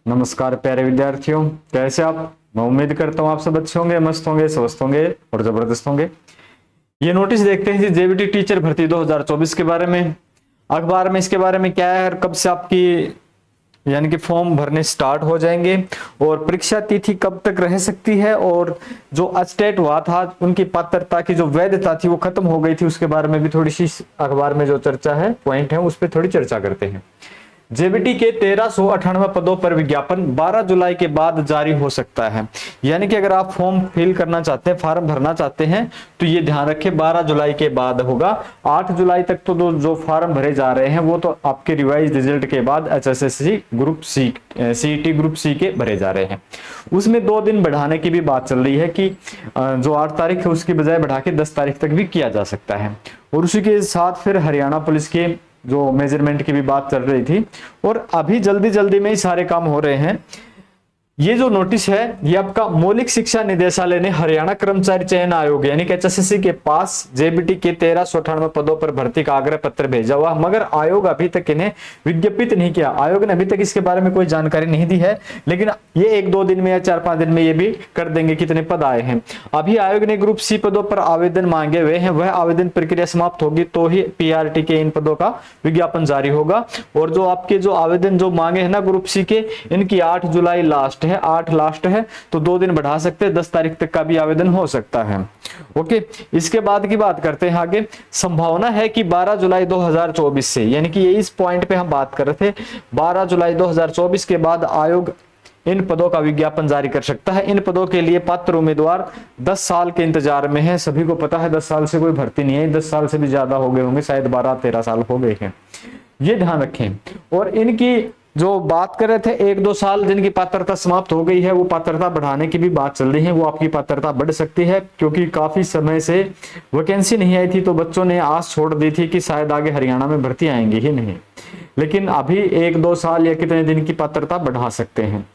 नमस्कार प्यारे विद्यार्थियों, कैसे आप। मैं उम्मीद करता हूँ आप सब अच्छे होंगे, मस्त होंगे, स्वस्थ होंगे और जबरदस्त होंगे। ये नोटिस देखते हैं जी, जेबीटी टीचर भर्ती 2024 के बारे में। अखबार में इसके बारे में क्या है और कब से आपकी यानी कि फॉर्म भरने स्टार्ट हो जाएंगे और परीक्षा तिथि कब तक रह सकती है, और जो अटेस्ट हुआ था उनकी पात्रता की जो वैधता थी वो खत्म हो गई थी, उसके बारे में भी थोड़ी सी अखबार में जो चर्चा है, पॉइंट है, उस पर थोड़ी चर्चा करते हैं। जेबीटी के 1398 पदों पर विज्ञापन 12 जुलाई के बाद जारी हो सकता है। यानी कि अगर आप फॉर्म फिल करना चाहते हैं, फॉर्म भरना चाहते हैं, तो ये ध्यान रखें 12 जुलाई के बाद होगा। 8 जुलाई तक तो जो फॉर्म भरे जा रहे हैं वो तो आपके रिवाइज रिजल्ट के बाद HSSC group C, CET group C के भरे जा रहे हैं। उसमें 2 दिन बढ़ाने की भी बात चल रही है कि जो 8 तारीख है उसकी बजाय बढ़ा के 10 तारीख तक भी किया जा सकता है। और उसी के साथ फिर हरियाणा पुलिस के जो मेजरमेंट की भी बात चल रही थी, और अभी जल्दी जल्दी में ही सारे काम हो रहे हैं। ये जो नोटिस है ये आपका मौलिक शिक्षा निदेशालय ने हरियाणा कर्मचारी चयन आयोग यानी कि एचएसएससी के पास जेबीटी के 1398 पदों पर भर्ती का आग्रह पत्र भेजा हुआ, मगर आयोग अभी तक इन्हें विज्ञापित नहीं किया। आयोग ने अभी तक इसके बारे में कोई जानकारी नहीं दी है, लेकिन ये 1-2 दिन में या 4-5 दिन में ये भी कर देंगे कितने पद आए हैं। अभी आयोग ने ग्रुप सी पदों पर आवेदन मांगे हुए हैं, वह आवेदन प्रक्रिया समाप्त होगी तो ही पीआरटी के इन पदों का विज्ञापन जारी होगा। और जो आपके जो आवेदन जो मांगे हैं ना ग्रुप सी के, इनकी 8 जुलाई लास्ट है, 8 लास्ट है, तो 2 दिन बढ़ा सकते हैं, 10 तारीख तक का भी आवेदन हो सकता है। ओके, इसके बाद की बात करते हैं आगे। संभावना है कि 12 जुलाई 2024 से, यानी कि ये इस पॉइंट पे हम बात कर रहे थे, 12 जुलाई 2024 के बाद आयोग इन पदों का विज्ञापन जारी कर सकता है। इन पदों के लिए पात्र उम्मीदवार 10 साल के इंतजार में है। सभी को पता है 10 साल से कोई भर्ती नहीं है, 10 साल से भी ज्यादा हो गए होंगे, शायद 12-13 साल हो गए हैं, ये ध्यान रखें। और इनकी जो बात कर रहे थे 1-2 साल जिनकी पात्रता समाप्त हो गई है, वो पात्रता बढ़ाने की भी बात चल रही है, वो आपकी पात्रता बढ़ सकती है, क्योंकि काफी समय से वैकेंसी नहीं आई थी तो बच्चों ने आस छोड़ दी थी कि शायद आगे हरियाणा में भर्ती आएंगी ही नहीं, लेकिन अभी 1-2 साल या कितने दिन की पात्रता बढ़ा सकते हैं।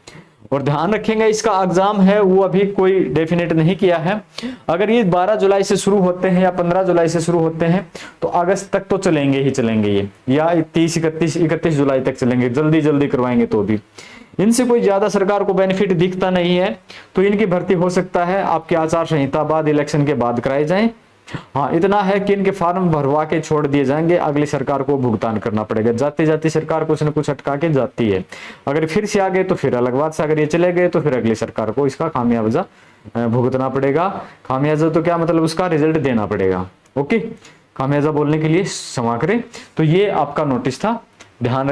और ध्यान रखेंगे इसका एग्जाम है वो अभी कोई डेफिनेट नहीं किया है। अगर ये 12 जुलाई से शुरू होते हैं या 15 जुलाई से शुरू होते हैं तो अगस्त तक तो चलेंगे ही चलेंगे ये, या 30-31 जुलाई तक चलेंगे, जल्दी जल्दी करवाएंगे तो भी। इनसे कोई ज्यादा सरकार को बेनिफिट दिखता नहीं है, तो इनकी भर्ती हो सकता है आपके आचार संहिता बाद, इलेक्शन के बाद कराए जाए। हाँ, इतना है कि इनके फॉर्म भरवा के छोड़ दिए जाएंगे, अगली सरकार को भुगतान करना पड़ेगा। जाती जाती सरकार कुछ न कुछ अटका के जाती है, अगर फिर से आ गए तो फिर अलग बात से, अगर ये चले गए तो फिर अगली सरकार को इसका खामियाजा भुगतना पड़ेगा। खामियाजा तो क्या मतलब, उसका रिजल्ट देना पड़ेगा। ओके, खामियाजा बोलने के लिए क्षमा करें। तो ये आपका नोटिस था, ध्यान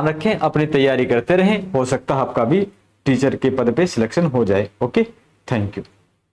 रखें, अपनी तैयारी करते रहें, हो सकता है आपका भी टीचर के पद पे सिलेक्शन हो जाए। Okay, thank you.